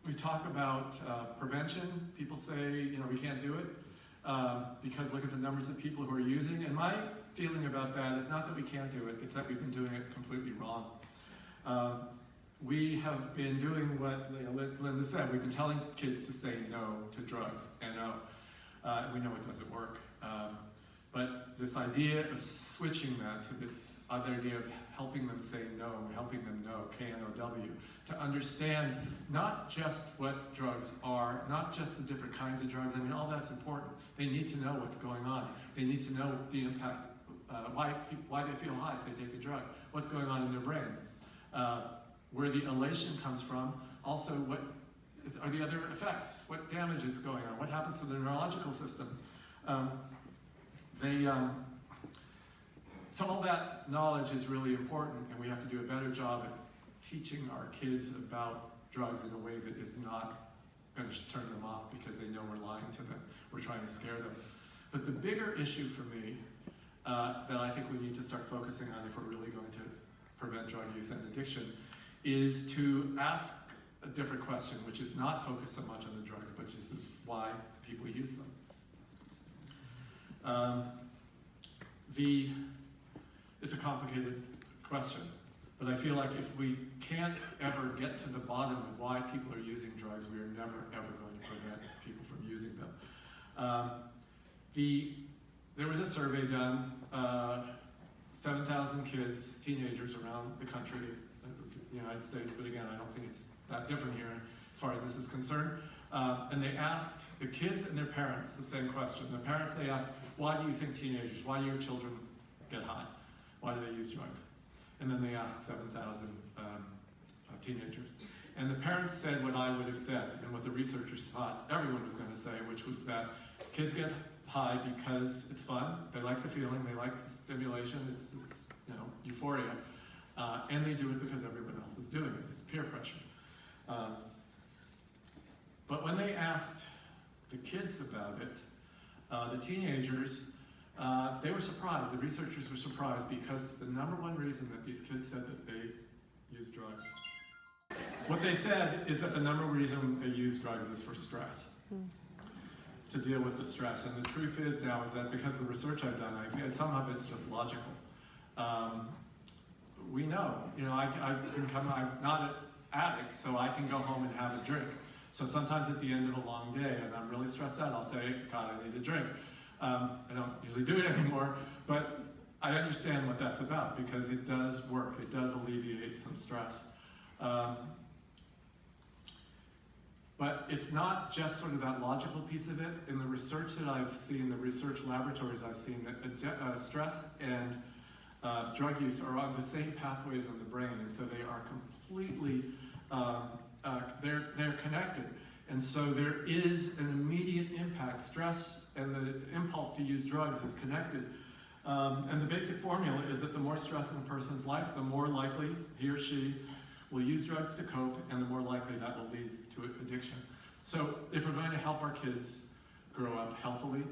We talk about prevention. People say, you know, we can't do it because look at the numbers of people who are using. And my feeling about that is not that we can't do it, it's that we've been doing it completely wrong. We have been doing what Linda said. We've been telling kids to say no to drugs, N-O. We know it doesn't work. But this idea of switching that to this other idea of helping them say no, helping them know, K-N-O-W, to understand not just what drugs are, not just the different kinds of drugs. I mean, all that's important. They need to know what's going on. They need to know the impact, why they feel high if they take a drug, what's going on in their brain, where the elation comes from, also what are the other effects, what damage is going on, what happens to the neurological system. So all that knowledge is really important, and we have to do a better job at teaching our kids about drugs in a way that is not going to turn them off because they know we're lying to them, we're trying to scare them. But the bigger issue for me that I think we need to start focusing on if we're really going to prevent drug use and addiction is to ask a different question, which is not focused so much on the drugs, but just is why people use them. It's a complicated question, but I feel like if we can't ever get to the bottom of why people are using drugs, we are never, ever going to prevent people from using them. There was a survey done, 7,000 kids, teenagers around the country, the United States, but again, I don't think it's that different here as far as this is concerned. And they asked the kids and their parents the same question. The parents, they asked, why do you think teenagers, why do your children get high? Why do they use drugs? And then they asked 7,000 teenagers. And the parents said what I would have said, and what the researchers thought everyone was going to say, which was that kids get high because it's fun, they like the feeling, they like the stimulation, it's this, euphoria, and they do it because everyone else is doing it. It's peer pressure. But when they asked the kids about it, the teenagers, they were surprised. The researchers were surprised because the number one reason that these kids said that they use drugs, what they said is that the number one reason they use drugs is for stress, to deal with the stress. And the truth is now is that because of the research I've done, and some of it's just logical. We know, I can come, I'm not an addict, so I can go home and have a drink. So sometimes at the end of a long day and I'm really stressed out, I'll say, God, I need a drink. I don't usually do it anymore, but I understand what that's about because it does work. It does alleviate some stress. But it's not just sort of that logical piece of it. In the research that I've seen, the research laboratories I've seen, that stress and drug use are on the same pathways in the brain, and so they are completely, they're connected. And so there is an immediate impact. Stress and the impulse to use drugs is connected. And the basic formula is that the more stress in a person's life, the more likely he or she will use drugs to cope, and the more likely that will lead to addiction. So if we're going to help our kids grow up healthily,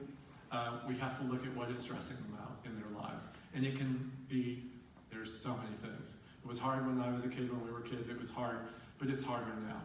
we have to look at what is stressing them out in their lives. And it can be, there's so many things. It was hard when I was a kid, when we were kids, it was hard, but it's harder now.